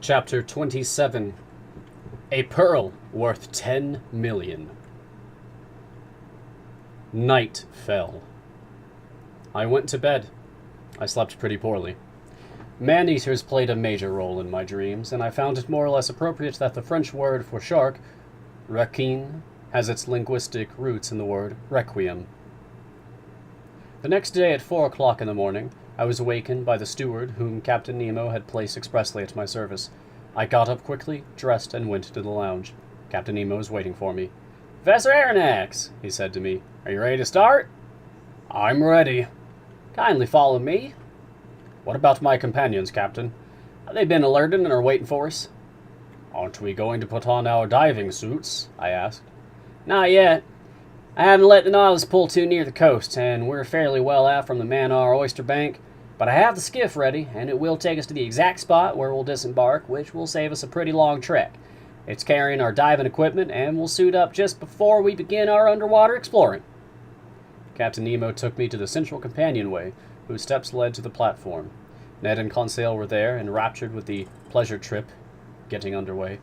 Chapter 27. A Pearl Worth 10 Million. Night fell. I went to bed. I slept pretty poorly. Man-eaters played a major role in my dreams, and I found it more or less appropriate that the French word for shark, requin, has its linguistic roots in the word requiem. The next day at 4 o'clock in the morning, I was awakened by the steward whom Captain Nemo had placed expressly at my service. I got up quickly, dressed, and went to the lounge. Captain Nemo was waiting for me. "Professor Aronnax," he said to me, "are you ready to start?" "I'm ready." "Kindly follow me." "What about my companions, Captain?" "Have they been alerted and are waiting for us?" "Aren't we going to put on our diving suits?" I asked. "Not yet. I haven't let the Nautilus pull too near the coast, and we're fairly well out from the Mannar oyster bank. But I have the skiff ready, and it will take us to the exact spot where we'll disembark, which will save us a pretty long trek. It's carrying our diving equipment, and we'll suit up just before we begin our underwater exploring." Captain Nemo took me to the central companionway, whose steps led to the platform. Ned and Conseil were there, enraptured with the pleasure trip getting underway.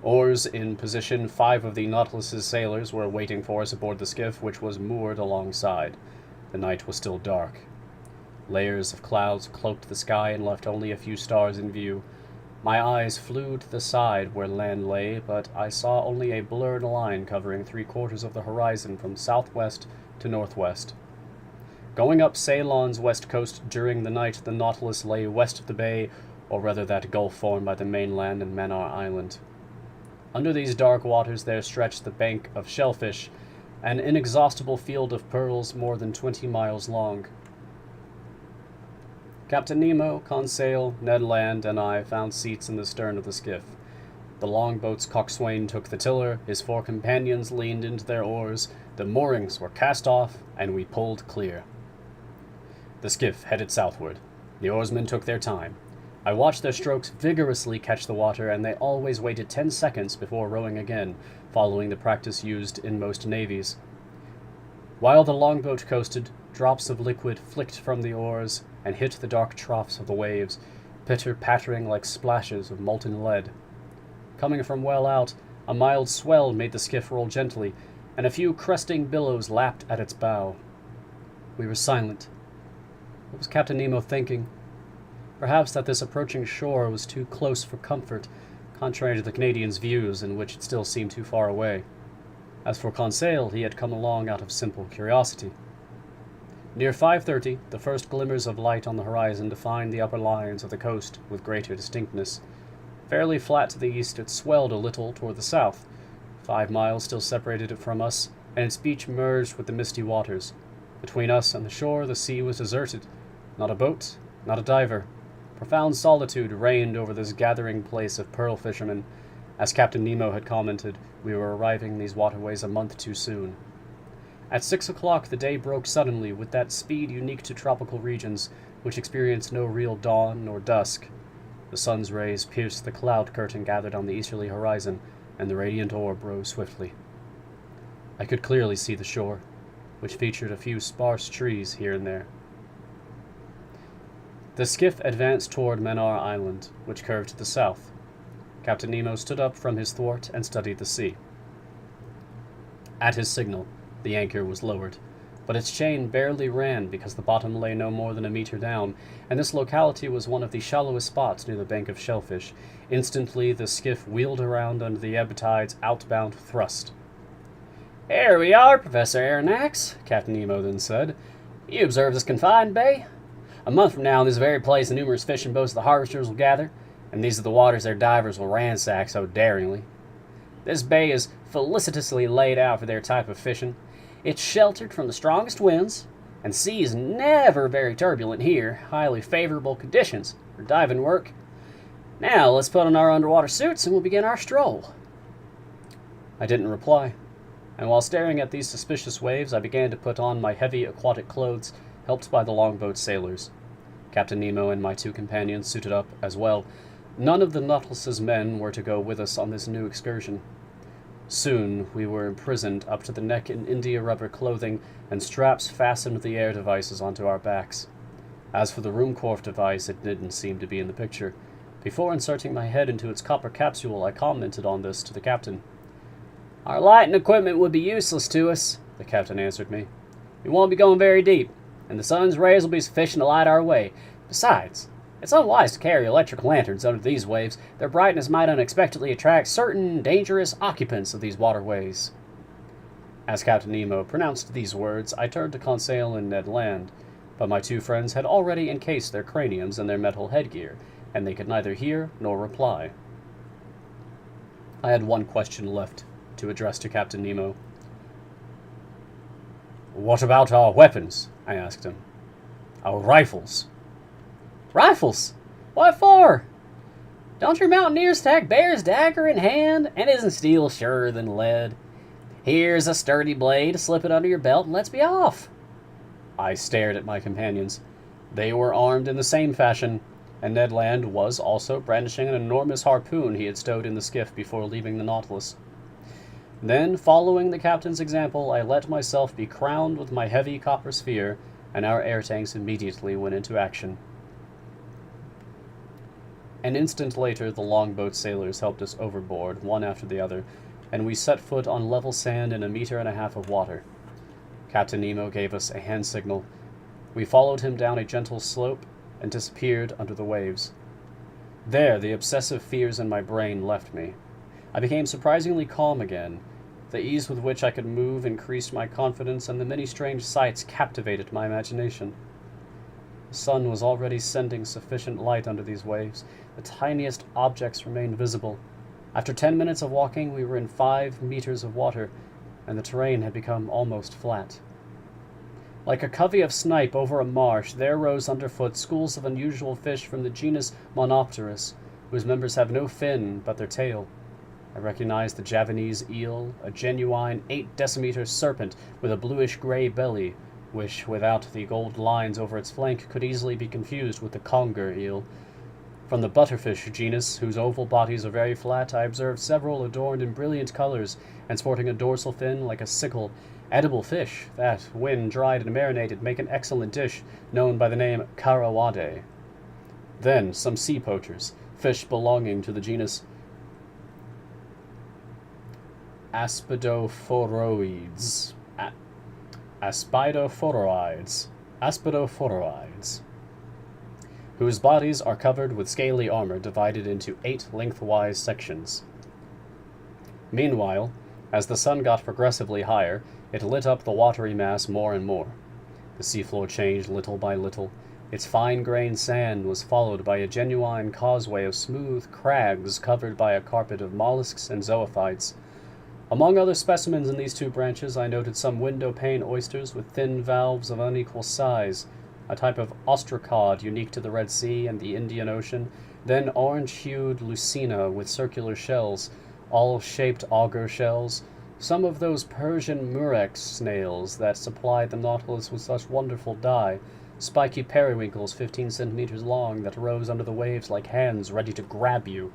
Oars in position, 5 of the Nautilus's sailors were waiting for us aboard the skiff, which was moored alongside. The night was still dark. Layers of clouds cloaked the sky and left only a few stars in view. My eyes flew to the side where land lay, but I saw only a blurred line covering 3/4 of the horizon from southwest to northwest. Going up Ceylon's west coast during the night, the Nautilus lay west of the bay, or rather that gulf formed by the mainland and Mannar Island. Under these dark waters there stretched the bank of shellfish, an inexhaustible field of pearls more than 20 miles long. Captain Nemo, Conseil, Ned Land, and I found seats in the stern of the skiff. The longboat's coxswain took the tiller, his 4 companions leaned into their oars, the moorings were cast off, and we pulled clear. The skiff headed southward. The oarsmen took their time. I watched their strokes vigorously catch the water, and they always waited 10 seconds before rowing again, following the practice used in most navies. While the longboat coasted, drops of liquid flicked from the oars and hit the dark troughs of the waves, pitter-pattering like splashes of molten lead. Coming from well out, a mild swell made the skiff roll gently, and a few cresting billows lapped at its bow. We were silent. What was Captain Nemo thinking? Perhaps that this approaching shore was too close for comfort, contrary to the Canadian's views, in which it still seemed too far away. As for Conseil, he had come along out of simple curiosity. Near 5:30, the first glimmers of light on the horizon defined the upper lines of the coast with greater distinctness. Fairly flat to the east, it swelled a little toward the south. 5 miles still separated it from us, and its beach merged with the misty waters. Between us and the shore, the sea was deserted. Not a boat, not a diver. Profound solitude reigned over this gathering place of pearl fishermen. As Captain Nemo had commented, we were arriving these waterways a month too soon. At 6 o'clock the day broke suddenly with that speed unique to tropical regions, which experience no real dawn nor dusk. The sun's rays pierced the cloud curtain gathered on the easterly horizon, and the radiant orb rose swiftly. I could clearly see the shore, which featured a few sparse trees here and there. The skiff advanced toward Mannar Island, which curved to the south. Captain Nemo stood up from his thwart and studied the sea. At his signal, the anchor was lowered, but its chain barely ran because the bottom lay no more than a meter down, and this locality was one of the shallowest spots near the bank of shellfish. Instantly, the skiff wheeled around under the ebb tide's outbound thrust. "Here we are, Professor Aronnax," Captain Nemo then said. "You observe this confined bay? A month from now, in this very place, the numerous fishing boats of the harvesters will gather, and these are the waters their divers will ransack so daringly. This bay is felicitously laid out for their type of fishing. It's sheltered from the strongest winds, and seas never very turbulent here, highly favorable conditions for diving work. Now, let's put on our underwater suits and we'll begin our stroll." I didn't reply, and while staring at these suspicious waves, I began to put on my heavy aquatic clothes, helped by the longboat's sailors. Captain Nemo and my 2 companions suited up as well. None of the Nautilus's men were to go with us on this new excursion. Soon we were imprisoned up to the neck in India-rubber clothing, and straps fastened the air devices onto our backs. As for the Ruhmkorff device, it didn't seem to be in the picture. Before inserting my head into its copper capsule, I commented on this to the captain. "Our lighting equipment would be useless to us," the captain answered me. "We won't be going very deep, and the sun's rays will be sufficient to light our way. Besides, it's unwise to carry electric lanterns under these waves. Their brightness might unexpectedly attract certain dangerous occupants of these waterways." As Captain Nemo pronounced these words, I turned to Conseil and Ned Land, but my two friends had already encased their craniums in their metal headgear, and they could neither hear nor reply. I had one question left to address to Captain Nemo. "What about our weapons?" I asked him. "Our rifles." "Rifles? What for? Don't your mountaineers tack bear's dagger in hand? And isn't steel surer than lead? Here's a sturdy blade, slip it under your belt, and let's be off." I stared at my companions. They were armed in the same fashion, and Ned Land was also brandishing an enormous harpoon he had stowed in the skiff before leaving the Nautilus. Then, following the captain's example, I let myself be crowned with my heavy copper sphere, and our air tanks immediately went into action. An instant later, the longboat sailors helped us overboard, one after the other, and we set foot on level sand in 1.5 meters of water. Captain Nemo gave us a hand signal. We followed him down a gentle slope and disappeared under the waves. There, the obsessive fears in my brain left me. I became surprisingly calm again. The ease with which I could move increased my confidence, and the many strange sights captivated my imagination. The sun was already sending sufficient light under these waves. The tiniest objects remained visible. After 10 minutes of walking, we were in 5 meters of water, and the terrain had become almost flat. Like a covey of snipe over a marsh, there rose underfoot schools of unusual fish from the genus Monopterus, whose members have no fin but their tail. I recognized the Javanese eel, a genuine 8-decimeter serpent with a bluish-gray belly, which, without the gold lines over its flank, could easily be confused with the conger eel. From the butterfish genus, whose oval bodies are very flat, I observed several adorned in brilliant colors and sporting a dorsal fin like a sickle, edible fish that, when dried and marinated, make an excellent dish known by the name carawade. Then some sea poachers, fish belonging to the genus Aspidophoroids, whose bodies are covered with scaly armor divided into 8 lengthwise sections. Meanwhile, as the sun got progressively higher, it lit up the watery mass more and more. The seafloor changed little by little. Its fine-grained sand was followed by a genuine causeway of smooth crags covered by a carpet of mollusks and zoophytes. Among other specimens in these 2 branches, I noted some window-pane oysters with thin valves of unequal size, a type of ostracod unique to the Red Sea and the Indian Ocean, then orange-hued lucina with circular shells, all shaped auger shells, some of those Persian murex snails that supplied the Nautilus with such wonderful dye, spiky periwinkles 15 centimeters long that rose under the waves like hands ready to grab you,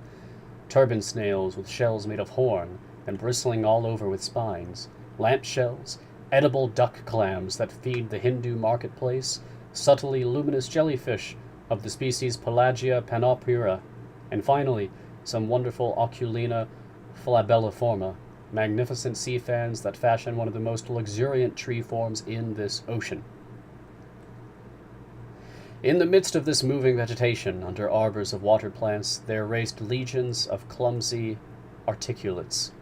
turban snails with shells made of horn and bristling all over with spines, lamp shells, edible duck clams that feed the Hindu marketplace, subtly luminous jellyfish of the species Pelagia panopura, and finally, some wonderful Oculina flabelliforma, magnificent sea fans that fashion one of the most luxuriant tree forms in this ocean. In the midst of this moving vegetation, under arbors of water plants, there raced legions of clumsy articulates,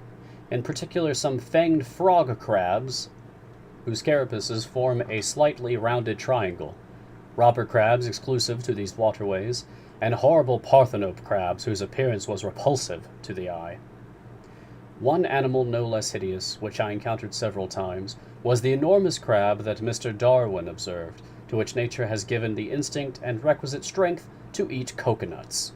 in particular some fanged frog crabs, whose carapaces form a slightly rounded triangle, robber crabs exclusive to these waterways, and horrible parthenope crabs whose appearance was repulsive to the eye. One animal no less hideous, which I encountered several times, was the enormous crab that Mr. Darwin observed, to which nature has given the instinct and requisite strength to eat coconuts.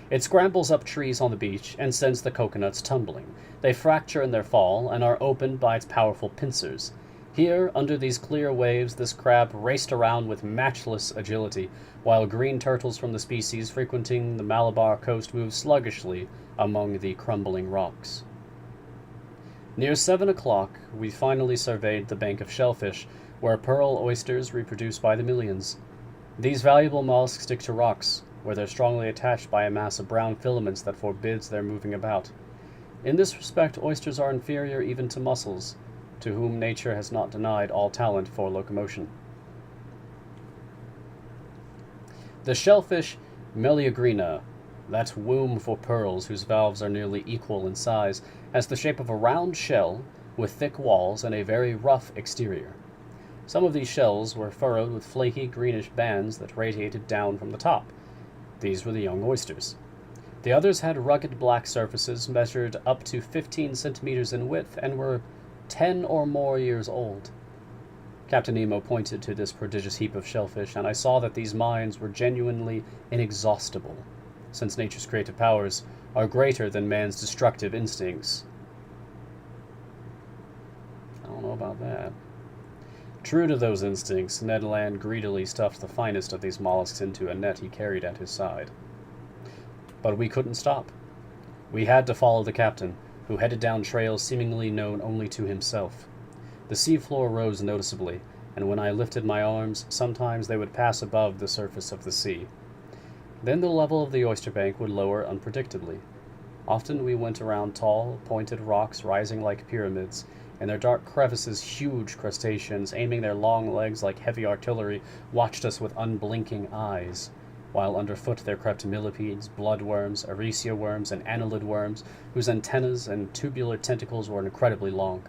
It scrambles up trees on the beach and sends the coconuts tumbling. They fracture in their fall and are opened by its powerful pincers. Here, under these clear waves, this crab raced around with matchless agility, while green turtles from the species frequenting the Malabar coast moved sluggishly among the crumbling rocks. Near 7 o'clock, we finally surveyed the bank of shellfish, where pearl oysters reproduce by the millions. These valuable mollusks stick to rocks, where they're strongly attached by a mass of brown filaments that forbids their moving about. In this respect, oysters are inferior even to mussels, to whom nature has not denied all talent for locomotion. The shellfish Meleagrina, that womb for pearls whose valves are nearly equal in size, has the shape of a round shell with thick walls and a very rough exterior. Some of these shells were furrowed with flaky greenish bands that radiated down from the top. These were the young oysters. The others had rugged black surfaces, measured up to 15 centimeters in width, and were 10 or more years old. Captain Nemo pointed to this prodigious heap of shellfish, and I saw that these mines were genuinely inexhaustible, since nature's creative powers are greater than man's destructive instincts. I don't know about that. True to those instincts, Ned Land greedily stuffed the finest of these mollusks into a net he carried at his side. But we couldn't stop. We had to follow the captain, who headed down trails seemingly known only to himself. The seafloor rose noticeably, and when I lifted my arms, sometimes they would pass above the surface of the sea. Then the level of the oyster bank would lower unpredictably. Often we went around tall, pointed rocks rising like pyramids. In their dark crevices, huge crustaceans, aiming their long legs like heavy artillery, watched us with unblinking eyes, while underfoot there crept millipedes, bloodworms, aricia worms, and annelid worms, whose antennas and tubular tentacles were incredibly long.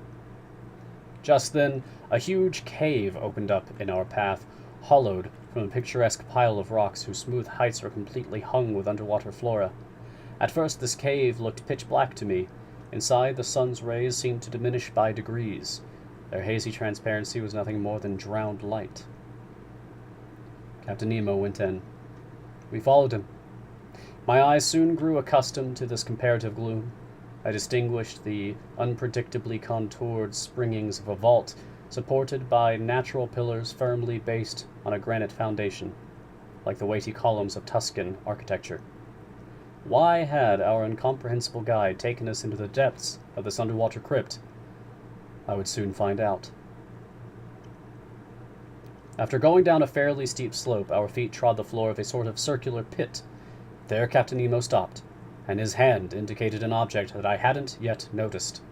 Just then, a huge cave opened up in our path, hollowed from a picturesque pile of rocks whose smooth heights were completely hung with underwater flora. At first this cave looked pitch black to me. Inside, the sun's rays seemed to diminish by degrees. Their hazy transparency was nothing more than drowned light. Captain Nemo went in. We followed him. My eyes soon grew accustomed to this comparative gloom. I distinguished the unpredictably contoured springings of a vault, supported by natural pillars firmly based on a granite foundation, like the weighty columns of Tuscan architecture. Why had our incomprehensible guide taken us into the depths of this underwater crypt? I would soon find out. After going down a fairly steep slope, our feet trod the floor of a sort of circular pit. There Captain Nemo stopped, and his hand indicated an object that I hadn't yet noticed.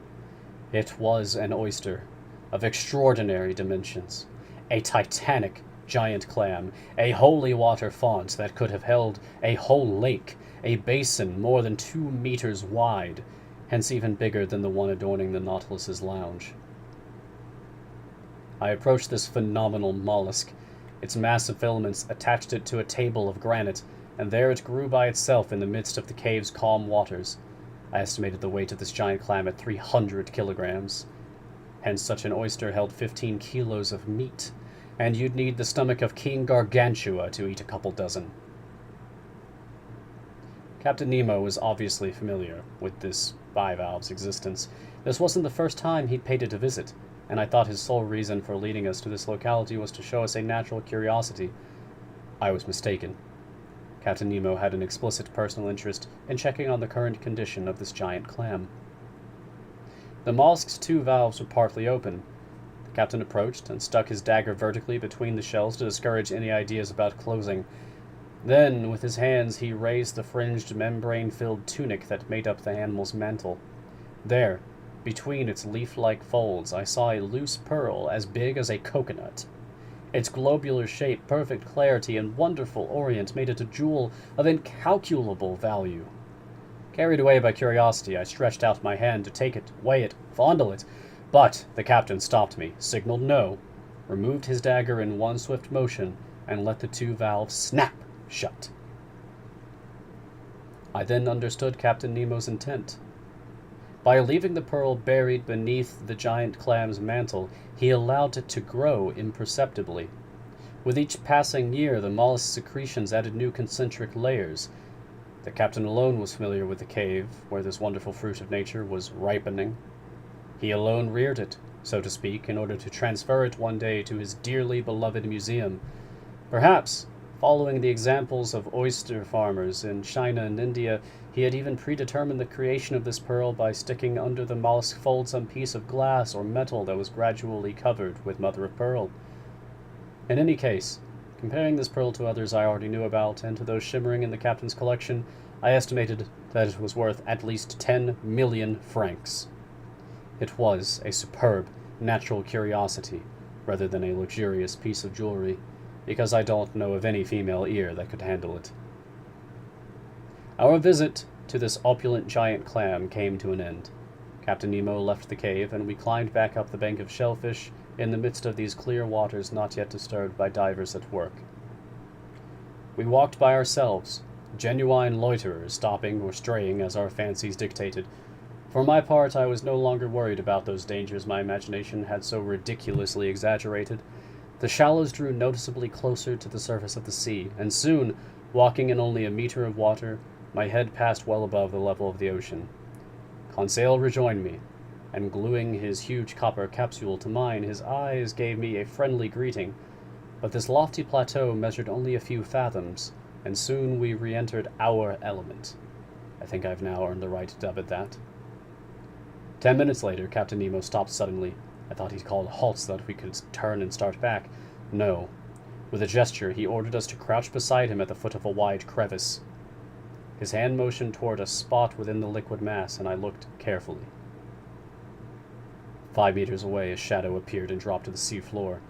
It was an oyster, of extraordinary dimensions, a titanic giant clam, a holy water font that could have held a whole lake, a basin more than 2 meters wide, hence even bigger than the one adorning the Nautilus's lounge. I approached this phenomenal mollusk. Its massive filaments attached it to a table of granite, and there it grew by itself in the midst of the cave's calm waters. I estimated the weight of this giant clam at 300 kilograms. Hence such an oyster held 15 kilos of meat, and you'd need the stomach of King Gargantua to eat a couple dozen. Captain Nemo was obviously familiar with this bivalve's existence. This wasn't the first time he'd paid it a visit, and I thought his sole reason for leading us to this locality was to show us a natural curiosity. I was mistaken. Captain Nemo had an explicit personal interest in checking on the current condition of this giant clam. The mollusk's 2 valves were partly open. The captain approached and stuck his dagger vertically between the shells to discourage any ideas about closing. Then, with his hands, he raised the fringed, membrane-filled tunic that made up the animal's mantle. There, between its leaf-like folds, I saw a loose pearl as big as a coconut. Its globular shape, perfect clarity, and wonderful orient made it a jewel of incalculable value. Carried away by curiosity, I stretched out my hand to take it, weigh it, fondle it, but the captain stopped me, signaled no, removed his dagger in one swift motion, and let the 2 valves snap shut. I then understood Captain Nemo's intent. By leaving the pearl buried beneath the giant clam's mantle, he allowed it to grow imperceptibly. With each passing year, the mollusk's secretions added new concentric layers. The captain alone was familiar with the cave, where this wonderful fruit of nature was ripening. He alone reared it, so to speak, in order to transfer it one day to his dearly beloved museum. Perhaps, following the examples of oyster farmers in China and India, he had even predetermined the creation of this pearl by sticking under the mollusk fold some piece of glass or metal that was gradually covered with mother-of-pearl. In any case, Comparing this pearl to others I already knew about, and to those shimmering in the captain's collection, I estimated that it was worth at least 10 million francs. It was a superb natural curiosity, rather than a luxurious piece of jewelry, because I don't know of any female ear that could handle it. Our visit to this opulent giant clam came to an end. Captain Nemo left the cave, and we climbed back up the bank of shellfish in the midst of these clear waters not yet disturbed by divers at work. We walked by ourselves, genuine loiterers, stopping or straying as our fancies dictated. For my part, I was no longer worried about those dangers my imagination had so ridiculously exaggerated. The shallows drew noticeably closer to the surface of the sea, and soon, walking in only a meter of water, my head passed well above the level of the ocean. Conseil rejoined me, and gluing his huge copper capsule to mine, his eyes gave me a friendly greeting. But this lofty plateau measured only a few fathoms, and soon we re-entered our element. I think I've now earned the right to dub it that. 10 minutes later, Captain Nemo stopped suddenly. I thought he'd called a halt so that we could turn and start back. No. With a gesture, he ordered us to crouch beside him at the foot of a wide crevice. His hand motioned toward a spot within the liquid mass, and I looked carefully. 5 meters away, a shadow appeared and dropped to the sea floor.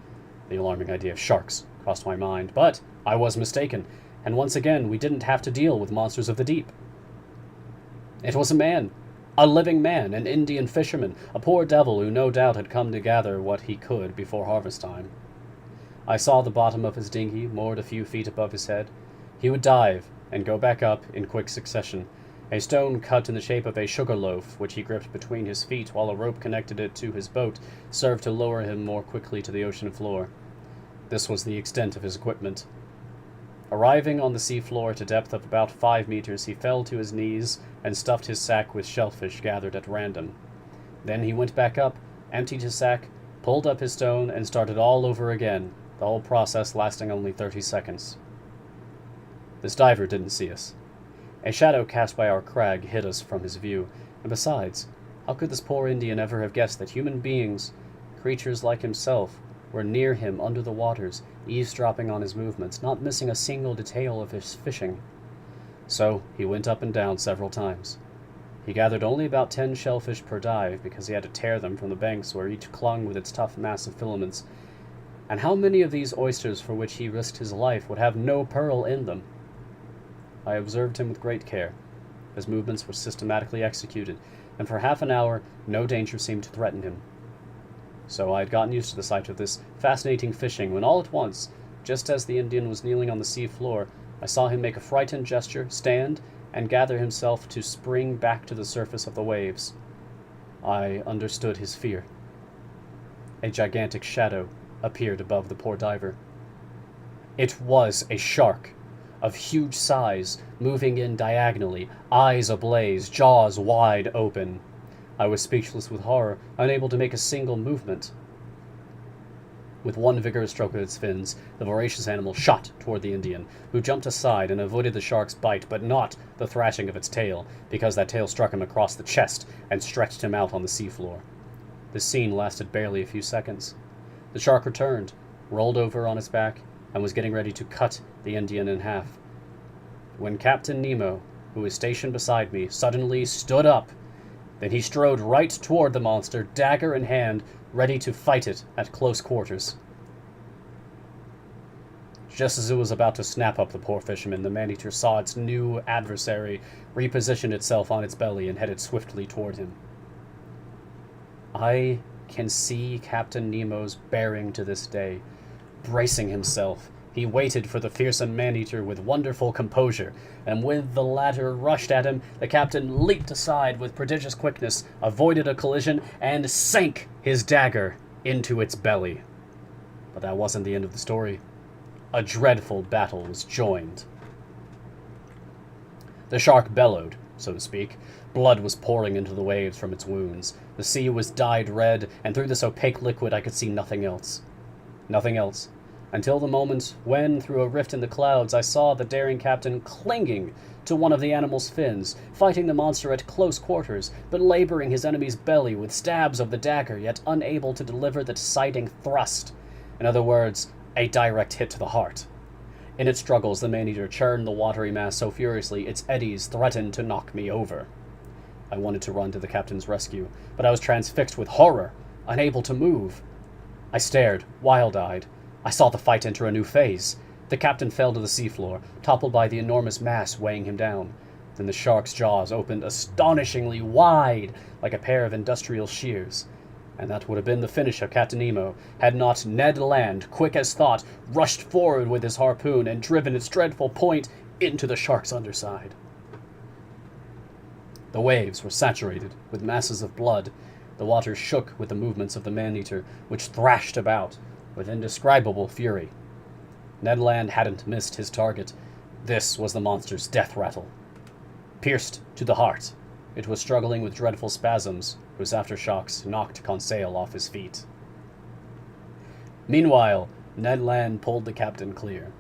The alarming idea of sharks crossed my mind, but I was mistaken, and once again we didn't have to deal with monsters of the deep. It was a man. A living man, an Indian fisherman, a poor devil who no doubt had come to gather what he could before harvest time. I saw the bottom of his dinghy, moored a few feet above his head. He would dive, and go back up in quick succession. A stone cut in the shape of a sugar loaf, which he gripped between his feet while a rope connected it to his boat, served to lower him more quickly to the ocean floor. This was the extent of his equipment. Arriving on the sea floor at a depth of about 5 meters, he fell to his knees and stuffed his sack with shellfish gathered at random. Then he went back up, emptied his sack, pulled up his stone, and started all over again, the whole process lasting only 30 seconds. This diver didn't see us. A shadow cast by our crag hid us from his view, and besides, how could this poor Indian ever have guessed that human beings, creatures like himself, were near him under the waters, eavesdropping on his movements, not missing a single detail of his fishing? So he went up and down several times. He gathered only about 10 shellfish per dive, because he had to tear them from the banks where each clung with its tough mass of filaments. And how many of these oysters for which he risked his life would have no pearl in them? I observed him with great care. His movements were systematically executed, and for half an hour no danger seemed to threaten him. So I had gotten used to the sight of this fascinating fishing when all at once, just as the Indian was kneeling on the sea floor, I saw him make a frightened gesture, stand, and gather himself to spring back to the surface of the waves. I understood his fear. A gigantic shadow appeared above the poor diver. It was a shark, of huge size, moving in diagonally, eyes ablaze, jaws wide open. I was speechless with horror, unable to make a single movement. With one vigorous stroke of its fins, the voracious animal shot toward the Indian, who jumped aside and avoided the shark's bite, but not the thrashing of its tail, because that tail struck him across the chest and stretched him out on the seafloor. This scene lasted barely a few seconds. The shark returned, rolled over on its back, and was getting ready to cut the Indian in half, when Captain Nemo, who was stationed beside me, suddenly stood up. Then he strode right toward the monster, dagger in hand, ready to fight it at close quarters. Just as it was about to snap up the poor fisherman, the man-eater saw its new adversary reposition itself on its belly and headed swiftly toward him. I can see Captain Nemo's bearing to this day. Bracing himself, he waited for the fearsome man-eater with wonderful composure, and when the latter rushed at him, the captain leaped aside with prodigious quickness, avoided a collision, and sank his dagger into its belly. But that wasn't the end of the story. A dreadful battle was joined. The shark bellowed, so to speak. Blood was pouring into the waves from its wounds. The sea was dyed red, and through this opaque liquid I could see nothing else. Nothing else. Until the moment when, through a rift in the clouds, I saw the daring captain clinging to one of the animal's fins, fighting the monster at close quarters, but laboring his enemy's belly with stabs of the dagger, yet unable to deliver the deciding thrust. In other words, a direct hit to the heart. In its struggles, the man-eater churned the watery mass so furiously its eddies threatened to knock me over. I wanted to run to the captain's rescue, but I was transfixed with horror, unable to move. I stared, wild-eyed. I saw the fight enter a new phase. The captain fell to the seafloor, toppled by the enormous mass weighing him down. Then the shark's jaws opened astonishingly wide, like a pair of industrial shears. And that would have been the finish of Captain Nemo, had not Ned Land, quick as thought, rushed forward with his harpoon and driven its dreadful point into the shark's underside. The waves were saturated with masses of blood. The water shook with the movements of the man-eater, which thrashed about with indescribable fury. Ned Land hadn't missed his target. This was the monster's death rattle. Pierced to the heart, it was struggling with dreadful spasms, whose aftershocks knocked Conseil off his feet. Meanwhile, Ned Land pulled the captain clear.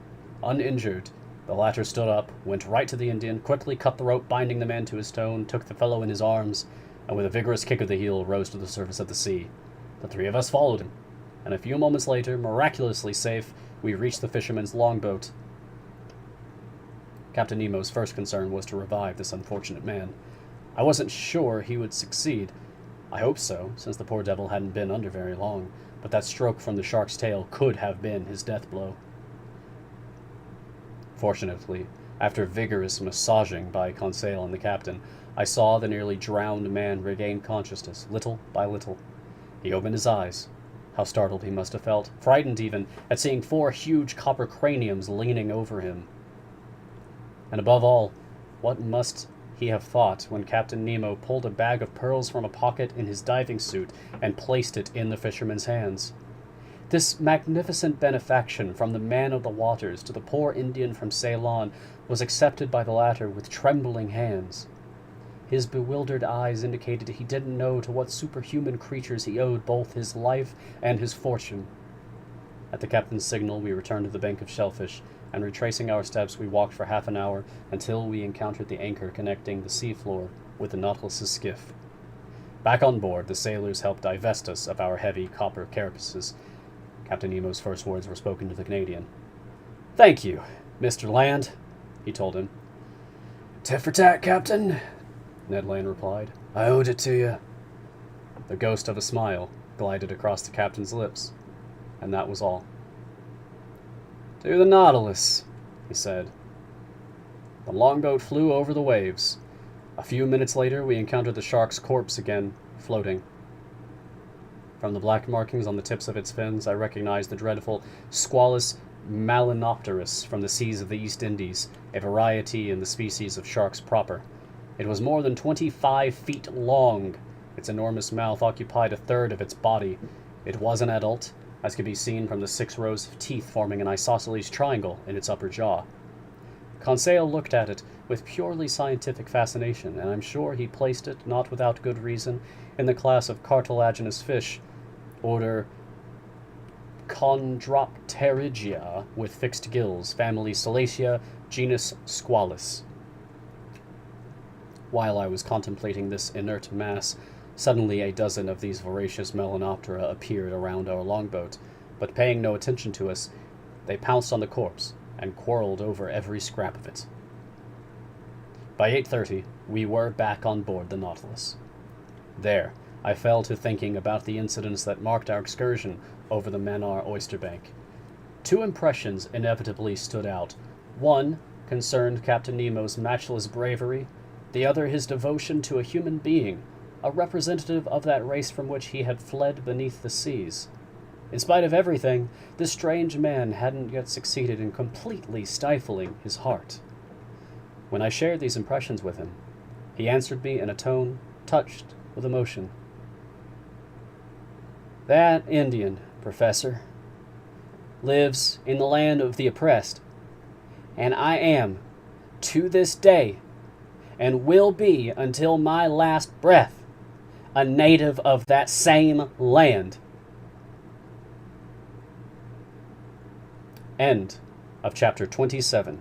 Uninjured, the latter stood up, went right to the Indian, quickly cut the rope binding the man to his stone, took the fellow in his arms, and with a vigorous kick of the heel rose to the surface of the sea. The three of us followed him, and a few moments later, miraculously safe, we reached the fisherman's longboat. Captain Nemo's first concern was to revive this unfortunate man. I wasn't sure he would succeed. I hoped so, since the poor devil hadn't been under very long, but that stroke from the shark's tail could have been his death blow. Fortunately, after vigorous massaging by Conseil and the captain, I saw the nearly drowned man regain consciousness, little by little. He opened his eyes. How startled he must have felt, frightened even, at seeing 4 huge copper craniums leaning over him. And above all, what must he have thought when Captain Nemo pulled a bag of pearls from a pocket in his diving suit and placed it in the fisherman's hands? This magnificent benefaction from the man of the waters to the poor Indian from Ceylon was accepted by the latter with trembling hands. His bewildered eyes indicated he didn't know to what superhuman creatures he owed both his life and his fortune. At the captain's signal, we returned to the bank of shellfish, and retracing our steps, we walked for half an hour until we encountered the anchor connecting the seafloor with the Nautilus's skiff. Back on board, the sailors helped divest us of our heavy copper carapaces. Captain Nemo's first words were spoken to the Canadian. "Thank you, Mr. Land," he told him. "Tit for tat, Captain," Ned Land replied. "I owed it to you." The ghost of a smile glided across the captain's lips, and that was all. "To the Nautilus," he said. The longboat flew over the waves. A few minutes later, we encountered the shark's corpse again, floating. From the black markings on the tips of its fins, I recognized the dreadful Squalus malinopterus from the seas of the East Indies, a variety in the species of sharks proper. It was more than 25 feet long. Its enormous mouth occupied a third of its body. It was an adult, as could be seen from the 6 rows of teeth forming an isosceles triangle in its upper jaw. Conseil looked at it with purely scientific fascination, and I'm sure he placed it, not without good reason, in the class of cartilaginous fish, order Chondropterygia, with fixed gills, family Salacia, genus Squalus. While I was contemplating this inert mass, suddenly a dozen of these voracious Melanoptera appeared around our longboat, but paying no attention to us, they pounced on the corpse and quarreled over every scrap of it. By 8:30, we were back on board the Nautilus. There, I fell to thinking about the incidents that marked our excursion over the Manar oyster bank. 2 impressions inevitably stood out. One concerned Captain Nemo's matchless bravery, the other his devotion to a human being, a representative of that race from which he had fled beneath the seas. In spite of everything, this strange man hadn't yet succeeded in completely stifling his heart. When I shared these impressions with him, he answered me in a tone touched with emotion. "That Indian, Professor, lives in the land of the oppressed, and I am, to this day, and will be until my last breath, a native of that same land." End of chapter 27.